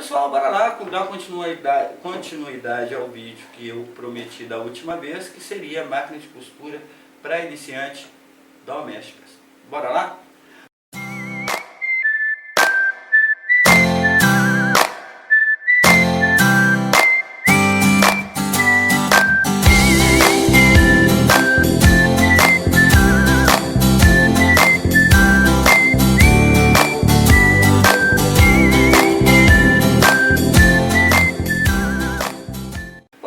pessoal, bora lá dar continuidade ao vídeo que eu prometi da última vez, que seria máquina de costura para iniciantes domésticas. Bora lá?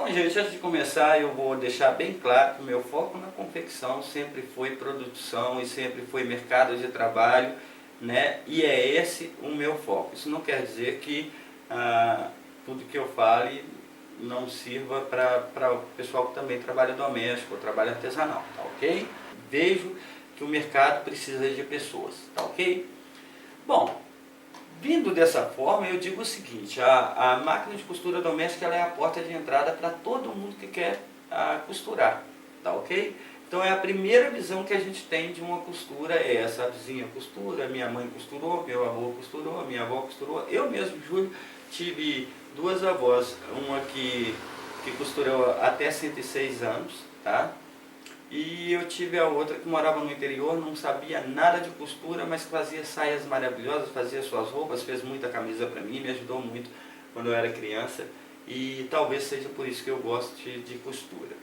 Gente, antes de começar, eu vou deixar bem claro que o meu foco na confecção sempre foi produção e sempre foi mercado de trabalho, né? E é esse o meu foco. Isso não quer dizer que tudo que eu fale não sirva para o pessoal que também trabalha doméstico ou trabalha artesanal, tá ok? Vejo que o mercado precisa de pessoas, tá ok? Bom, vindo dessa forma, eu digo o seguinte, a máquina de costura doméstica ela é a porta de entrada para todo mundo que quer costurar, tá ok? Então é a primeira visão que a gente tem de uma costura, é essa: a vizinha costura, minha mãe costurou, meu avô costurou, minha avó costurou. Eu mesmo, Júlio, tive duas avós, uma que costurou até 106 anos, tá? E eu tive a outra que morava no interior, não sabia nada de costura, mas fazia saias maravilhosas, fazia suas roupas, fez muita camisa para mim, me ajudou muito quando eu era criança. E talvez seja por isso que eu gosto de costura,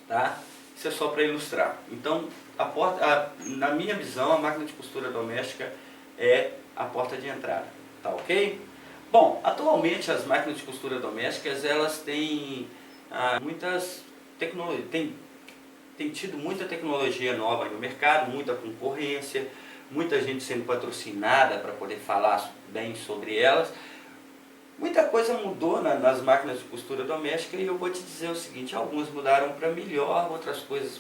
tá? Isso é só para ilustrar. Então, na minha visão, a máquina de costura doméstica é a porta de entrada, tá ok? Bom, atualmente as máquinas de costura domésticas, elas têm muitas tecnologias, tem tido muita tecnologia nova no mercado, muita concorrência, muita gente sendo patrocinada para poder falar bem sobre elas. Muita coisa mudou nas máquinas de costura doméstica e eu vou te dizer o seguinte: algumas mudaram para melhor, outras coisas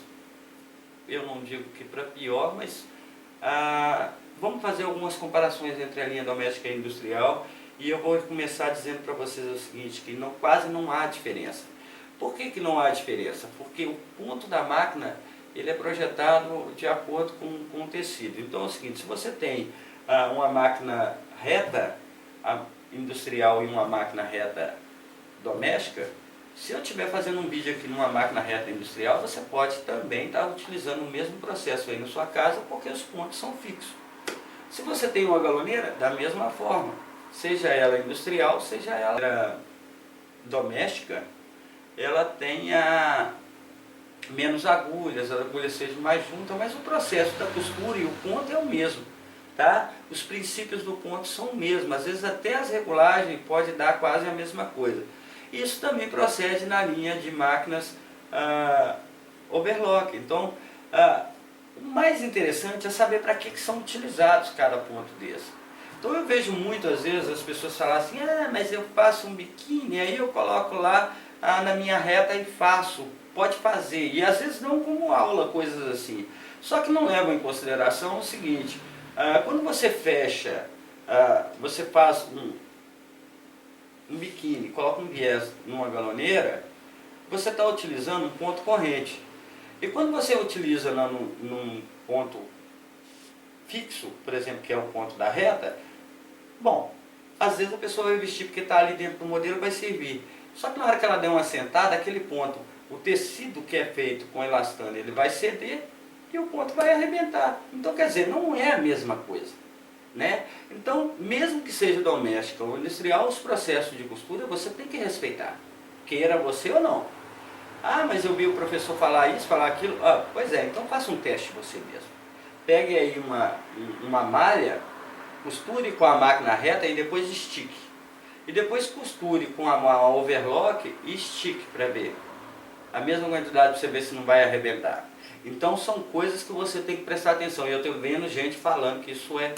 eu não digo que para pior, mas vamos fazer algumas comparações entre a linha doméstica e industrial, e eu vou começar dizendo para vocês o seguinte, que quase não há diferença. Por que não há diferença? Porque o ponto da máquina ele é projetado de acordo com o tecido. Então é o seguinte: se você tem uma máquina reta industrial e uma máquina reta doméstica, se eu estiver fazendo um vídeo aqui numa máquina reta industrial, você pode também estar utilizando o mesmo processo aí na sua casa, porque os pontos são fixos. Se você tem uma galoneira, da mesma forma, seja ela industrial, seja ela doméstica, ela tenha menos agulhas, as agulhas sejam mais juntas, mas o processo da costura e o ponto é o mesmo, tá? Os princípios do ponto são o mesmo, às vezes até as regulagens pode dar quase a mesma coisa. Isso também procede na linha de máquinas overlock. Então, o mais interessante é saber para que são utilizados cada ponto desse. Então eu vejo muitas vezes as pessoas falar assim: mas eu faço um biquíni, aí eu coloco lá na minha reta e faço. Pode fazer, e às vezes não como aula, coisas assim. Só que não levam em consideração o seguinte: quando você fecha, você faz um biquíni, coloca um viés numa galoneira, você está utilizando um ponto corrente. E quando você utiliza num ponto fixo, por exemplo, que é o ponto da reta, bom, às vezes a pessoa vai vestir porque está ali dentro do modelo, vai servir. Só que na hora que ela der uma sentada, aquele ponto, o tecido que é feito com elastano, ele vai ceder e o ponto vai arrebentar. Então, quer dizer, não é a mesma coisa, né? Então, mesmo que seja doméstica ou industrial, os processos de costura você tem que respeitar, queira você ou não. Mas eu vi o professor falar isso, falar aquilo. Pois é, então faça um teste você mesmo. Pegue aí uma malha, costure com a máquina reta e depois estique. E depois costure com a overlock e estique para ver. A mesma quantidade para você ver se não vai arrebentar. Então são coisas que você tem que prestar atenção. E eu estou vendo gente falando que isso é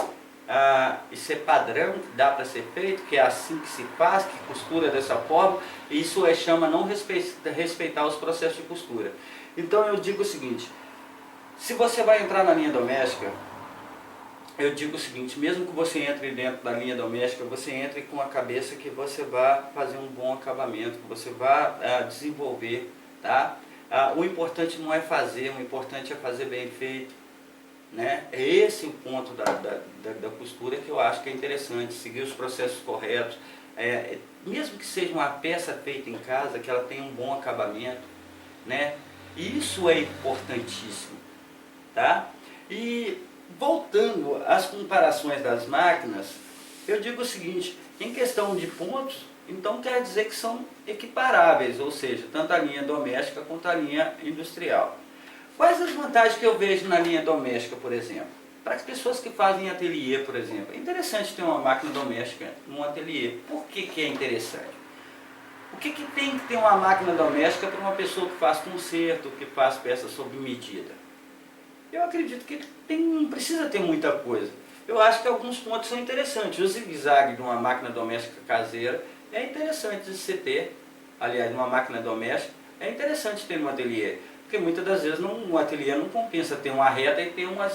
padrão, que dá para ser feito, que é assim que se faz, que costura dessa forma. E isso chama não respeitar os processos de costura. Então eu digo o seguinte: se você vai entrar na linha doméstica, eu digo o seguinte: mesmo que você entre dentro da linha doméstica, você entre com a cabeça que você vai fazer um bom acabamento, que você vai desenvolver, tá? O importante não é fazer, o importante é fazer bem feito, né? É esse o ponto da costura que eu acho que é interessante, seguir os processos corretos, mesmo que seja uma peça feita em casa, que ela tenha um bom acabamento, né? Isso é importantíssimo, tá? E voltando às comparações das máquinas, eu digo o seguinte, em questão de pontos, então quer dizer que são equiparáveis, ou seja, tanto a linha doméstica quanto a linha industrial. Quais as vantagens que eu vejo na linha doméstica, por exemplo? Para as pessoas que fazem ateliê, por exemplo, é interessante ter uma máquina doméstica num ateliê. Por que que é interessante? O que que tem que ter uma máquina doméstica para uma pessoa que faz conserto, que faz peças sob medida? Eu acredito que não precisa ter muita coisa. Eu acho que alguns pontos são interessantes. O zigue-zague de uma máquina doméstica caseira é interessante de se ter, aliás, uma máquina doméstica, é interessante ter no ateliê. Porque muitas das vezes um ateliê não compensa ter uma reta e ter uma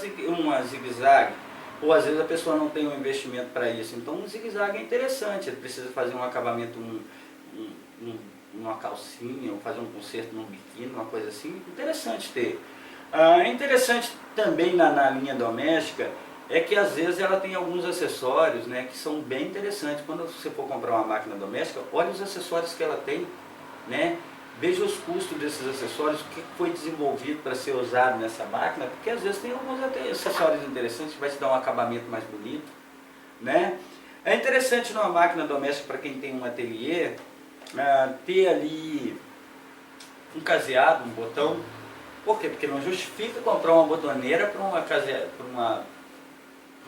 zigue-zague. Ou às vezes a pessoa não tem um investimento para isso. Então um zigue-zague é interessante, ele precisa fazer um acabamento, uma calcinha, ou fazer um conserto num biquíni, uma coisa assim, interessante ter. É interessante também na linha doméstica, é que às vezes ela tem alguns acessórios, né, que são bem interessantes. Quando você for comprar uma máquina doméstica, olha os acessórios que ela tem, né? Veja os custos desses acessórios, o que foi desenvolvido para ser usado nessa máquina, porque às vezes tem alguns acessórios interessantes que vai te dar um acabamento mais bonito, né? É interessante numa máquina doméstica, para quem tem um ateliê, ter ali um caseado, um botão. Por quê? Porque não justifica comprar uma botoneira para um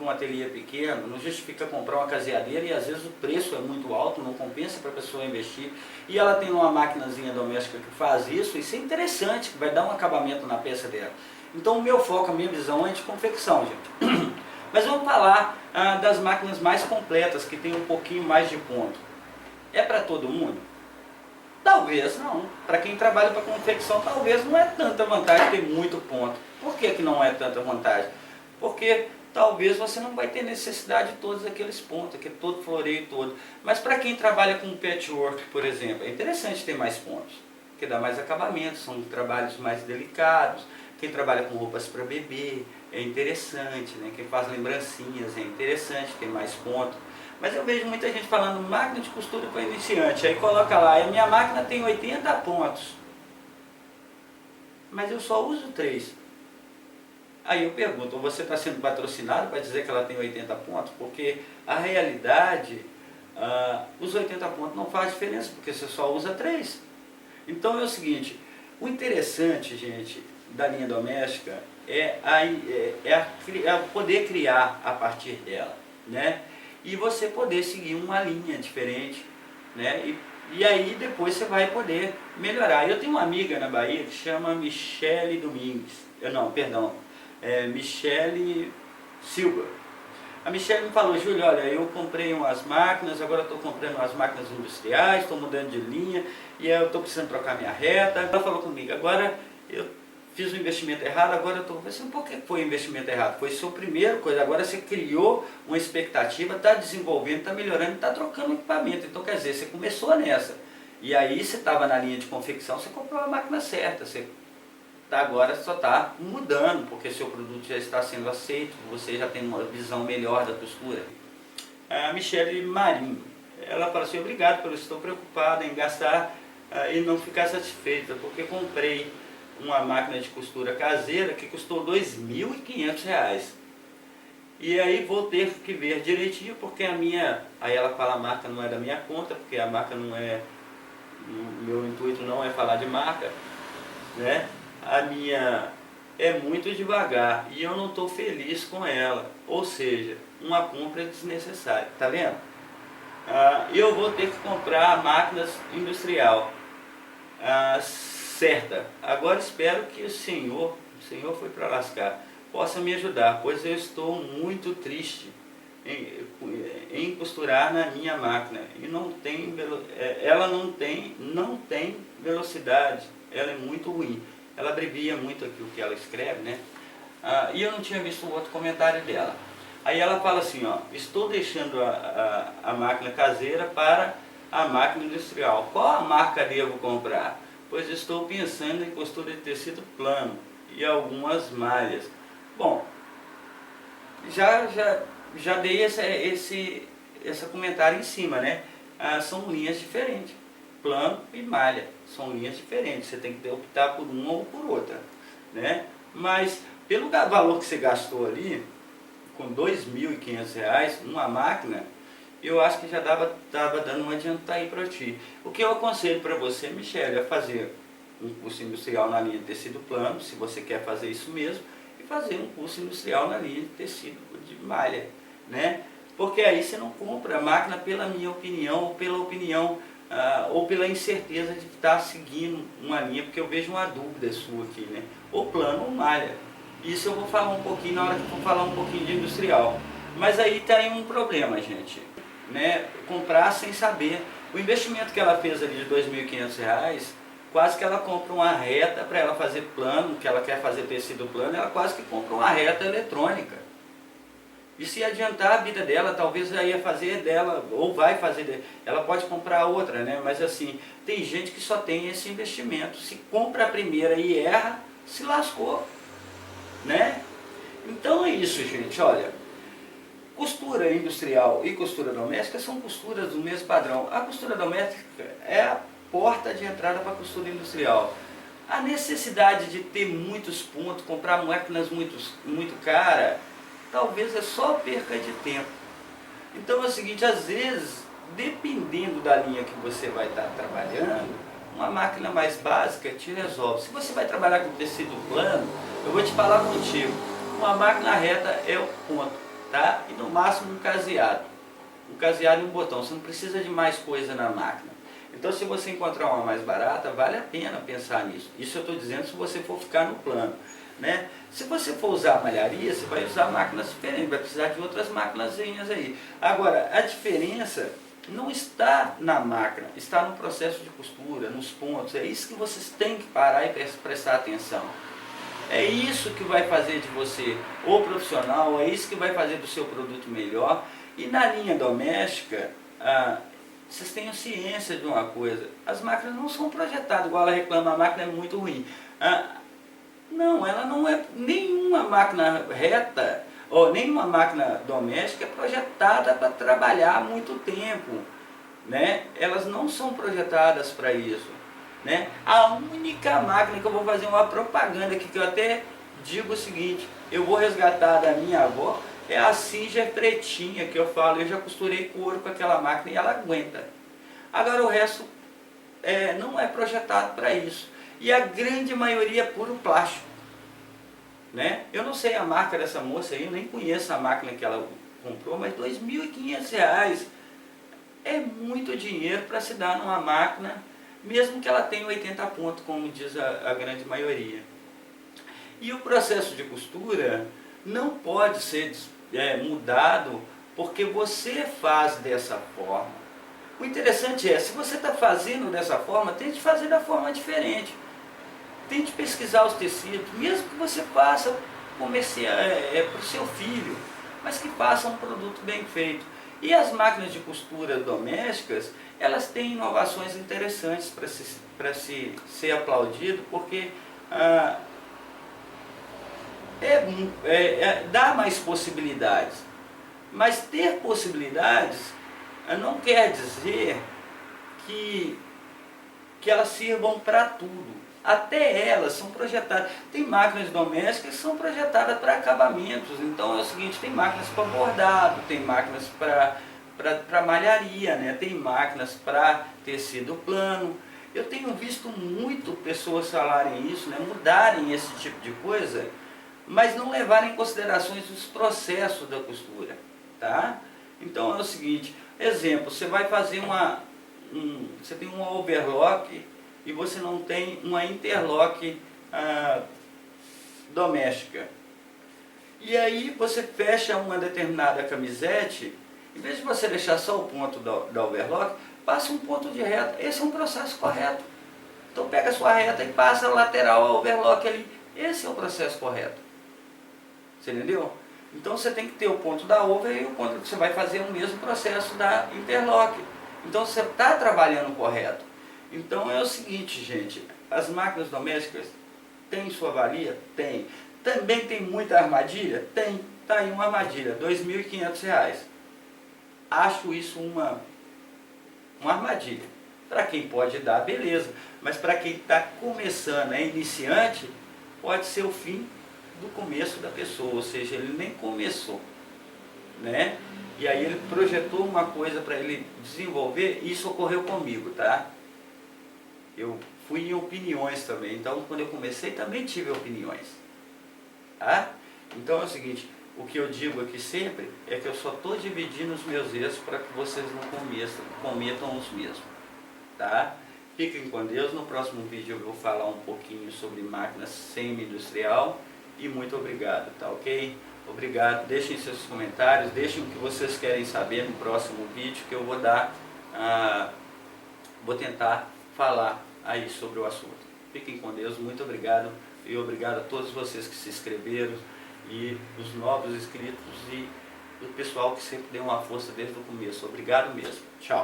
ateliê pequeno, não justifica comprar uma caseadeira e às vezes o preço é muito alto, não compensa para a pessoa investir. E ela tem uma maquinazinha doméstica que faz isso é interessante, que vai dar um acabamento na peça dela. Então o meu foco, a minha visão é de confecção, gente. Mas vamos falar das máquinas mais completas, que tem um pouquinho mais de ponto. É para todo mundo? Talvez não. Para quem trabalha para confecção, talvez não é tanta vantagem ter muito ponto. Por que que não é tanta vantagem? Porque talvez você não vai ter necessidade de todos aqueles pontos, aquele todo floreio todo. Mas para quem trabalha com patchwork, por exemplo, é interessante ter mais pontos, porque dá mais acabamento, são trabalhos mais delicados. Quem trabalha com roupas para bebê é interessante, né? Quem faz lembrancinhas é interessante ter mais pontos. Mas eu vejo muita gente falando máquina de costura para iniciante, aí coloca lá, a minha máquina tem 80 pontos, mas eu só uso 3. Aí eu pergunto, você está sendo patrocinado para dizer que ela tem 80 pontos? Porque a realidade, os 80 pontos não faz diferença, porque você só usa 3. Então é o seguinte, o interessante, gente, da linha doméstica é poder criar a partir dela, né? E você poder seguir uma linha diferente, né? E aí depois você vai poder melhorar. Eu tenho uma amiga na Bahia que chama Michele Domingues, Michele Silva. A Michele me falou, Júlio, olha, eu comprei umas máquinas, agora estou comprando umas máquinas industriais, estou mudando de linha, e eu estou precisando trocar minha reta. Ela falou comigo, agora eu fiz um investimento errado, agora eu estou... Assim, por que foi um investimento errado? Foi seu primeiro coisa, agora você criou uma expectativa, está desenvolvendo, está melhorando, está trocando equipamento. Então quer dizer, você começou nessa. E aí você estava na linha de confecção, você comprou a máquina certa, você agora só está mudando, porque seu produto já está sendo aceito, você já tem uma visão melhor da costura. A Michele Marinho, ela fala assim, obrigado, eu estou preocupada em gastar e não ficar satisfeita, porque comprei uma máquina de costura caseira que custou R$ 2.500. E aí vou ter que ver direitinho, porque a minha, aí ela fala a marca não é da minha conta, porque a marca não é, o meu intuito não é falar de marca, né? A minha é muito devagar e eu não estou feliz com ela, ou seja, uma compra desnecessária, tá vendo? Eu vou ter que comprar máquinas industrial certa. Agora espero que o senhor foi para lascar, possa me ajudar, pois eu estou muito triste em costurar na minha máquina e ela não tem velocidade, ela é muito ruim. Ela abrevia muito aqui o que ela escreve, né? E eu não tinha visto o outro comentário dela. Aí ela fala assim, ó, estou deixando a máquina caseira para a máquina industrial. Qual a marca devo comprar? Pois estou pensando em costura de tecido plano e algumas malhas. Bom, já dei esse comentário em cima, né? são linhas diferentes. Plano e malha são linhas diferentes, você tem que optar por uma ou por outra, né? Mas pelo valor que você gastou ali, com R$ 2.500, uma máquina, eu acho que já estava dando um adianto aí para ti. O que eu aconselho para você, Michele, é fazer um curso industrial na linha de tecido plano, se você quer fazer isso mesmo, e fazer um curso industrial na linha de tecido de malha, né? Porque aí você não compra a máquina, pela minha opinião, ou pela opinião, ou pela incerteza de estar seguindo uma linha, porque eu vejo uma dúvida sua aqui, né? Ou plano ou malha. Isso eu vou falar um pouquinho na hora que eu for falar um pouquinho de industrial. Mas aí está aí um problema, gente, né? Comprar sem saber. O investimento que ela fez ali de R$ 2.500, quase que ela compra uma reta para ela fazer plano, que ela quer fazer tecido plano, ela quase que compra uma reta eletrônica. E se adiantar a vida dela, talvez ela ia fazer dela, ou vai fazer dela, ela pode comprar outra, né? Mas assim, tem gente que só tem esse investimento. Se compra a primeira e erra, se lascou, né? Então é isso, gente, olha. Costura industrial e costura doméstica são costuras do mesmo padrão. A costura doméstica é a porta de entrada para a costura industrial. A necessidade de ter muitos pontos, comprar máquinas muito caras, talvez é só perca de tempo. Então é o seguinte, às vezes, dependendo da linha que você vai estar trabalhando, uma máquina mais básica te resolve. Se você vai trabalhar com tecido plano, eu vou te falar contigo, uma máquina reta é o ponto, tá? E no máximo um caseado e um botão, você não precisa de mais coisa na máquina. Então se você encontrar uma mais barata, vale a pena pensar nisso. Isso eu estou dizendo se você for ficar no plano, né? Se você for usar malharia, você vai usar máquinas diferentes, vai precisar de outras máquinazinhas aí. Agora, a diferença não está na máquina, está no processo de costura, nos pontos. É isso que vocês têm que parar e prestar atenção. É isso que vai fazer de você o profissional, é isso que vai fazer do seu produto melhor. E na linha doméstica, vocês tenham ciência de uma coisa, as máquinas não são projetadas, igual ela reclama, a máquina é muito ruim. Não, ela não é, nenhuma máquina reta, ou nenhuma máquina doméstica é projetada para trabalhar muito tempo, né? Elas não são projetadas para isso, né? A única máquina que eu vou fazer uma propaganda aqui, que eu até digo o seguinte, eu vou resgatar da minha avó, é a Singer pretinha, que eu falo, eu já costurei couro com aquela máquina e ela aguenta. Agora o resto não é projetado para isso. E a grande maioria é puro plástico, né? Eu não sei a marca dessa moça aí, eu nem conheço a máquina que ela comprou, mas R$ 2.500 é muito dinheiro para se dar numa máquina, mesmo que ela tenha 80 pontos, como diz a grande maioria. E o processo de costura não pode ser mudado porque você faz dessa forma. O interessante é, se você está fazendo dessa forma, tente fazer da forma diferente. Tente pesquisar os tecidos, mesmo que você faça comercial, para o seu filho, mas que faça um produto bem feito. E as máquinas de costura domésticas, elas têm inovações interessantes para ser aplaudido, porque dá mais possibilidades. Mas ter possibilidades não quer dizer que elas sirvam para tudo. Até elas são projetadas. Tem máquinas domésticas que são projetadas para acabamentos. Então é o seguinte, tem máquinas para bordado, tem máquinas para malharia, né? Tem máquinas para tecido plano. Eu tenho visto muito pessoas falarem isso, né? Mudarem esse tipo de coisa, mas não levarem em consideração os processos da costura, tá? Então é o seguinte, exemplo, você vai fazer você tem uma overlock e você não tem uma interlock doméstica. E aí você fecha uma determinada camisete, em vez de você deixar só o ponto da overlock, passa um ponto de reta. Esse é um processo correto. Então pega a sua reta e passa a lateral ao overlock ali. Esse é o processo correto. Você entendeu? Então você tem que ter o ponto da over e o ponto que você vai fazer o mesmo processo da interlock. Então você está trabalhando correto. Então é o seguinte, gente, as máquinas domésticas têm sua valia? Tem. Também tem muita armadilha? Tem. Está aí uma armadilha, R$ 2.500. Acho isso uma uma armadilha. Para quem pode dar, beleza, mas para quem está começando, é iniciante, pode ser o fim do começo da pessoa, ou seja, ele nem começou, né? E aí ele projetou uma coisa para ele desenvolver, e isso ocorreu comigo, tá? Eu fui em opiniões também, então quando eu comecei também tive opiniões, tá? Então é o seguinte, o que eu digo aqui sempre é que eu só estou dividindo os meus erros para que vocês não cometam os mesmos, tá? Fiquem com Deus, no próximo vídeo eu vou falar um pouquinho sobre máquinas semi-industrial e muito obrigado, tá ok? Obrigado, deixem seus comentários, deixem o que vocês querem saber no próximo vídeo que eu vou dar, vou tentar falar aí sobre o assunto. Fiquem com Deus, muito obrigado e obrigado a todos vocês que se inscreveram e os novos inscritos e o pessoal que sempre deu uma força desde o começo. Obrigado mesmo. Tchau.